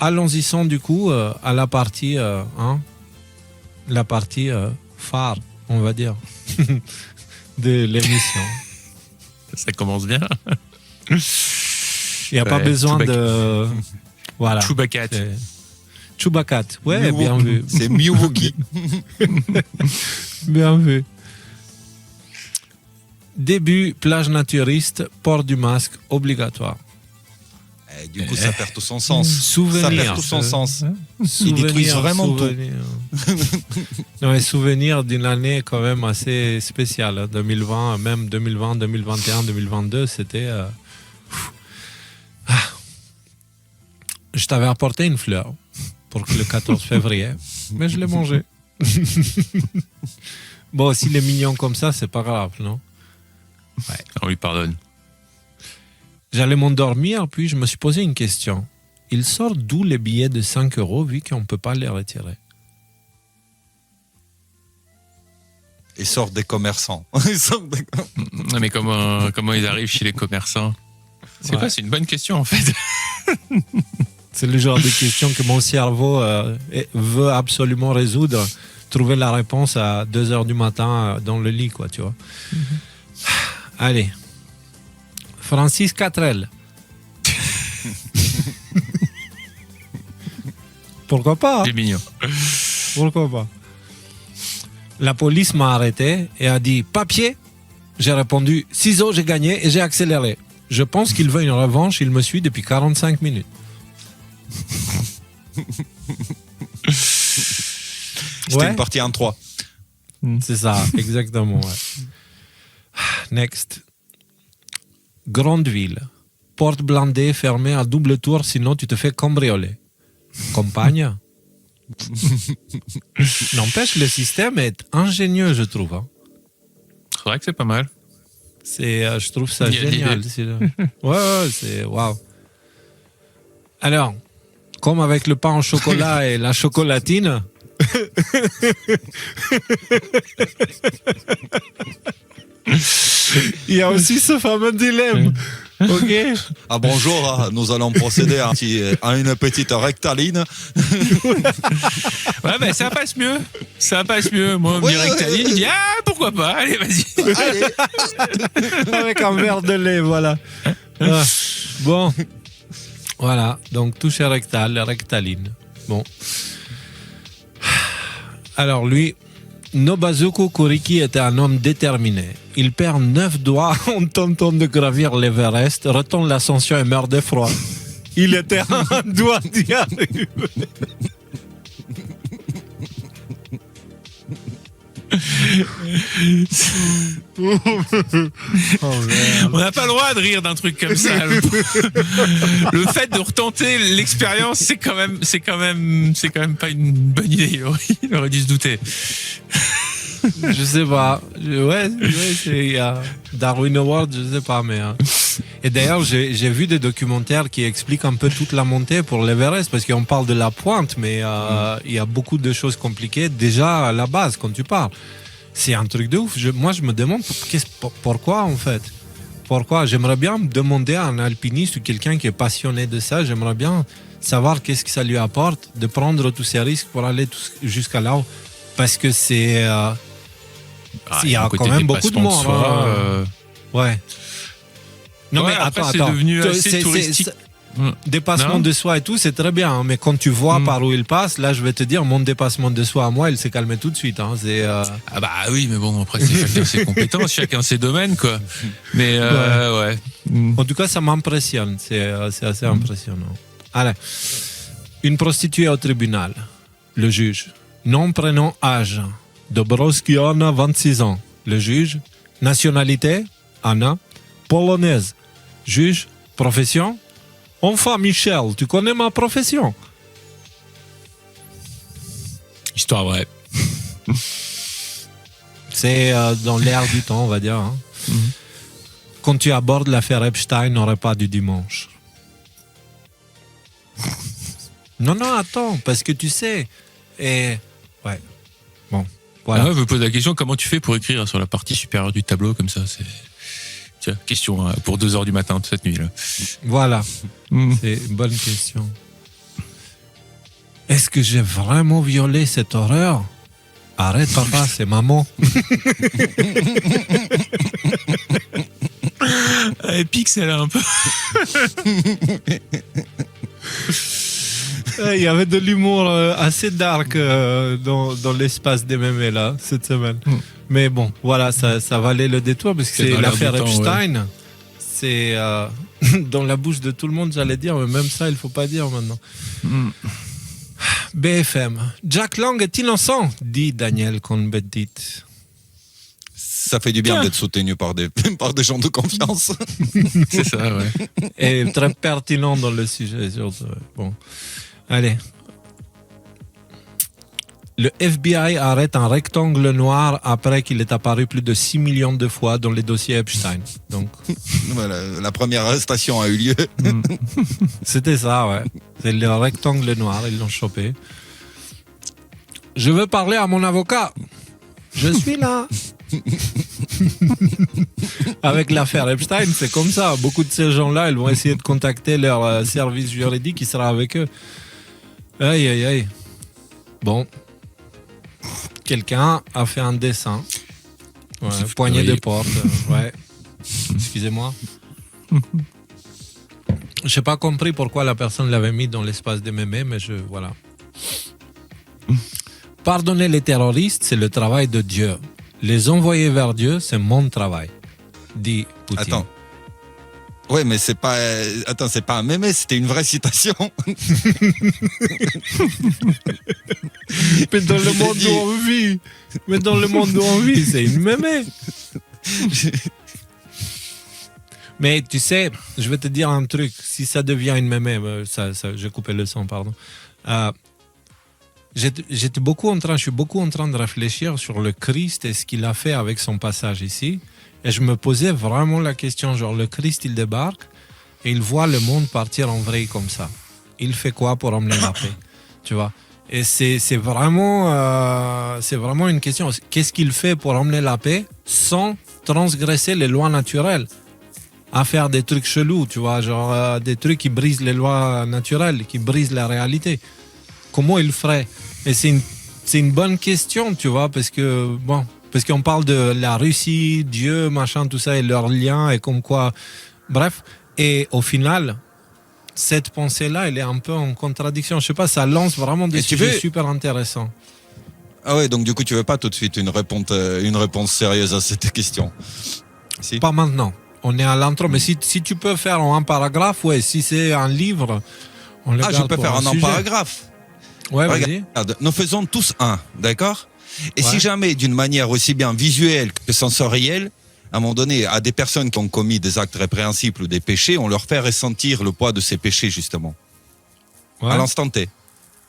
allons-y du coup à la partie, la partie phare, on va dire, de l'émission. Ça commence bien. Il n'y a pas besoin Chewbacca. de... Voilà. Chewbacca. Chewbacca, ouais, bien vu. C'est Milwaukee. Bien vu. Début, plage naturiste, port du masque obligatoire. Du coup, ça perd tout son sens. Souvenir. Ça perd tout son sens. Ils Souvenir, détruisent vraiment souvenir. Non, souvenir d'une année quand même assez spéciale. Hein. 2020, même 2020, 2021, 2022, c'était... Je t'avais apporté une fleur pour le 14 février, mais je l'ai mangée. Bon, s'il est mignon comme ça, c'est pas grave, non? Ouais. On lui pardonne. J'allais m'endormir, puis je me suis posé une question. Il sort d'où les billets de 5 € vu qu'on ne peut pas les retirer? Ils sortent des commerçants. Non, mais comment ils arrivent chez les commerçants? C'est quoi? C'est une bonne question en fait. C'est le genre de question que mon cerveau veut absolument résoudre, trouver la réponse à 2 h du matin dans le lit, quoi, tu vois. Allez. Francis Catrel. Pourquoi pas? C'est mignon. Pourquoi pas? La police m'a arrêté et a dit « Papier ?» J'ai répondu « Ciseaux, j'ai gagné » et j'ai accéléré. Je pense qu'il veut une revanche, il me suit depuis 45 minutes. C'était une partie en 3. C'est ça, exactement. Ouais. Next. Grande ville. Porte blindée fermée à double tour, sinon tu te fais cambrioler. Compagne. N'empêche, le système est ingénieux, je trouve. Hein. C'est vrai que c'est pas mal. Je trouve ça Il y a génial. Ouais, c'est waouh. Alors, comme avec le pain au chocolat et la chocolatine. Il y a aussi ce fameux dilemme. Ok. Ah bonjour, nous allons procéder à une petite rectaline. Ouais, ben ça passe mieux. Ça passe mieux. Moi, on me dit rectaline, je dis ah, pourquoi pas, allez, vas-y. Allez. Avec un verre de lait, voilà. Ah, bon. Voilà, donc touche rectale, rectaline. Bon. Alors lui, Nobuzuku Kuriki était un homme déterminé. Il perd 9 doigts en tentant de gravir l'Everest, retombe l'ascension et meurt de froid. Il était à un doigt d'y arriver. On n'a pas le droit de rire d'un truc comme ça. Le fait de retenter l'expérience, c'est quand même pas une bonne idée. Il aurait dû se douter. Je sais pas. Ouais, il y a Darwin Award, je sais pas, mais. Et d'ailleurs, j'ai vu des documentaires qui expliquent un peu toute la montée pour l'Everest, parce qu'on parle de la pointe, mais il y a beaucoup de choses compliquées déjà à la base quand tu parles. C'est un truc de ouf. Moi, je me demande pourquoi en fait. Pourquoi? J'aimerais bien demander à un alpiniste ou quelqu'un qui est passionné de ça. J'aimerais bien savoir qu'est-ce que ça lui apporte de prendre tous ces risques pour aller jusqu'à là-haut, parce que c'est. Il y a quand même beaucoup de morts. Ouais. Non, ouais, mais après, attends. C'est devenu assez touristique. Dépassement de soi et tout, c'est très bien. Hein, mais quand tu vois par où il passe, là, je vais te dire, mon dépassement de soi à moi, il s'est calmé tout de suite. Hein, Ah bah oui, mais bon, après, c'est chacun ses compétences, chacun ses domaines, quoi. Mais ouais. En tout cas, ça m'impressionne. C'est assez impressionnant. Allez. Une prostituée au tribunal. Le juge. Nom, prénom, âge. Dobrowski Anna, 26 ans. Le juge. Nationalité, Anna. Polonaise. Juge. Profession. Enfin, Michel, tu connais ma profession? Histoire vraie. C'est dans l'air du temps, on va dire. Hein. Quand tu abordes l'affaire Epstein, n'aurait pas du dimanche. Non, attends, parce que tu sais. Et ouais. Bon, voilà. Ah ouais, je me pose la question, comment tu fais pour écrire sur la partie supérieure du tableau comme ça? C'est... Tiens, question pour 2 h du matin cette nuit là. Voilà, c'est une bonne question. Est-ce que j'ai vraiment violé cette horreur? Arrête, papa, c'est maman. Pixel un peu. Il y avait de l'humour assez dark dans l'espace des mémés là, cette semaine. Mais bon, voilà, ça valait le détour parce que c'est l'affaire Epstein. Ouais. C'est dans la bouche de tout le monde, j'allais dire, mais même ça, il ne faut pas dire maintenant. BFM. Jack Lang est innocent, dit Daniel Cohn-Bendit. Ça fait du bien d'être soutenu par des gens de confiance. C'est ça, ouais. Et très pertinent dans le sujet, surtout. Bon. Allez. Le FBI arrête un rectangle noir après qu'il est apparu plus de 6 millions de fois dans les dossiers Epstein. Donc, voilà, la première arrestation a eu lieu. C'était ça, ouais. C'est le rectangle noir, ils l'ont chopé. Je veux parler à mon avocat. Je suis là. Avec l'affaire Epstein, c'est comme ça. Beaucoup de ces gens-là, ils vont essayer de contacter leur service juridique qui sera avec eux. Aïe, aïe, aïe. Bon. Quelqu'un a fait un dessin. Ouais, poignée de porte. Ouais. Excusez-moi. Je n'ai pas compris pourquoi la personne l'avait mis dans l'espace des mémés, mais voilà. Pardonner les terroristes, c'est le travail de Dieu. Les envoyer vers Dieu, c'est mon travail, dit Poutine. Attends. Ouais, mais c'est pas un mémé, c'était une vraie citation. Mais dans le monde où on vit, c'est une mémé. Mais tu sais, je vais te dire un truc. Si ça devient une mémé, j'ai coupé le son, pardon. Je suis beaucoup en train de réfléchir sur le Christ et ce qu'il a fait avec son passage ici. Et je me posais vraiment la question, genre le Christ, il débarque et il voit le monde partir en vrille comme ça. Il fait quoi pour emmener la paix? Tu vois? Et c'est vraiment une question. Qu'est-ce qu'il fait pour emmener la paix sans transgresser les lois naturelles? À faire des trucs chelous, tu vois, genre des trucs qui brisent les lois naturelles, qui brisent la réalité. Comment il ferait? Et c'est une bonne question, tu vois, parce qu'on parle de la Russie, Dieu, machin, tout ça, et leurs liens, et comme quoi... Bref, et au final, cette pensée-là, elle est un peu en contradiction. Je sais pas, ça lance vraiment des sujets super intéressants. Ah ouais, donc du coup, tu veux pas tout de suite une réponse sérieuse à cette question? Si? Pas maintenant. On est à l'intro, mais si tu peux faire en un paragraphe, ouais, si c'est un livre, on le garde. Je peux faire en un paragraphe. Ouais, vas-y. Regarde, nous faisons tous un, d'accord? Et si jamais, d'une manière aussi bien visuelle que sensorielle, à un moment donné, à des personnes qui ont commis des actes répréhensibles ou des péchés, on leur fait ressentir le poids de ces péchés, justement. Ouais. À l'instant T.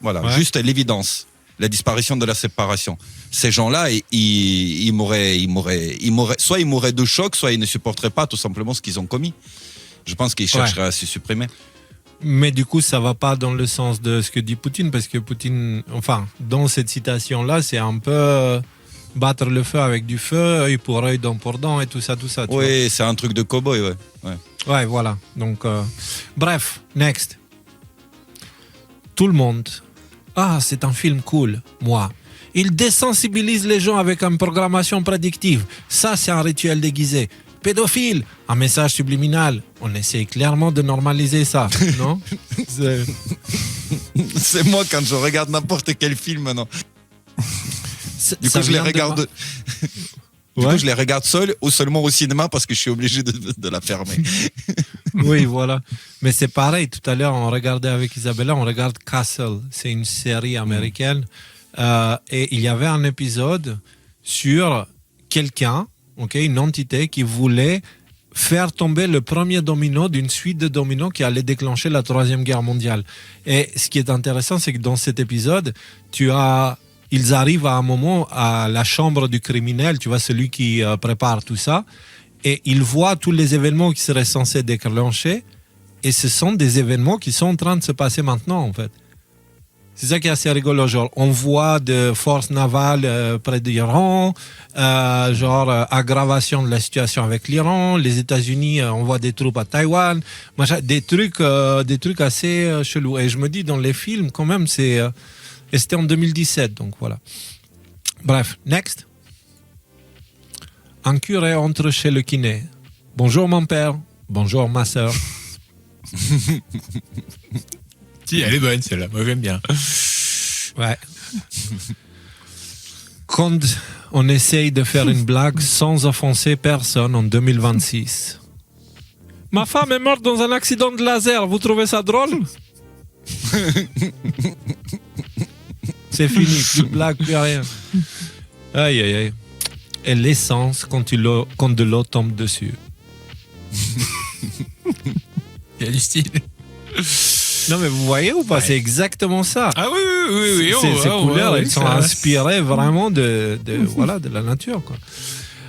Voilà, juste l'évidence, la disparition de la séparation. Ces gens-là, ils mourraient, soit ils mourraient de choc, soit ils ne supporteraient pas tout simplement ce qu'ils ont commis. Je pense qu'ils chercheraient à se supprimer. Mais du coup, ça va pas dans le sens de ce que dit Poutine, parce que Poutine, enfin, dans cette citation-là, c'est un peu battre le feu avec du feu, œil pour œil, dent pour dent, et tout ça. Oui, c'est un truc de cow-boy, ouais. Ouais, voilà. Donc, bref, next. Tout le monde. Ah, c'est un film cool, moi. Il désensibilise les gens avec une programmation prédictive. Ça, c'est un rituel déguisé. Pédophile, un message subliminal. On essaie clairement de normaliser ça, non? C'est moi quand je regarde n'importe quel film maintenant. Du coup, je les regarde. Du coup, je les regarde seul ou seulement au cinéma parce que je suis obligé de la fermer. Oui, voilà. Mais c'est pareil. Tout à l'heure, on regardait avec Isabella, on regarde Castle. C'est une série américaine. Et il y avait un épisode sur quelqu'un, une entité qui voulait faire tomber le premier domino d'une suite de dominos qui allait déclencher la Troisième Guerre mondiale. Et ce qui est intéressant, c'est que dans cet épisode, ils arrivent à un moment à la chambre du criminel, tu vois, celui qui prépare tout ça, et ils voient tous les événements qui seraient censés déclencher, et ce sont des événements qui sont en train de se passer maintenant, en fait. C'est ça qui est assez rigolo. Genre, on voit des forces navales près d'Iran, aggravation de la situation avec l'Iran. Les États-Unis, on voit des troupes à Taïwan, des trucs assez chelous. Et je me dis, dans les films, quand même, et c'était en 2017, donc voilà. Bref, next. Un curé entre chez le kiné. Bonjour mon père, bonjour ma sœur. Si, elle est bonne celle-là, moi j'aime bien. Ouais. Quand on essaye de faire une blague sans offenser personne en 2026. Ma femme est morte dans un accident de laser, vous trouvez ça drôle? C'est fini, plus de blague, plus rien. Aïe aïe aïe. Et l'essence quand de l'eau tombe dessus. Il y a du style. Non mais vous voyez ou pas, ouais. C'est exactement ça. Ah oui. Ces couleurs, elles sont inspirées vraiment de la nature, quoi.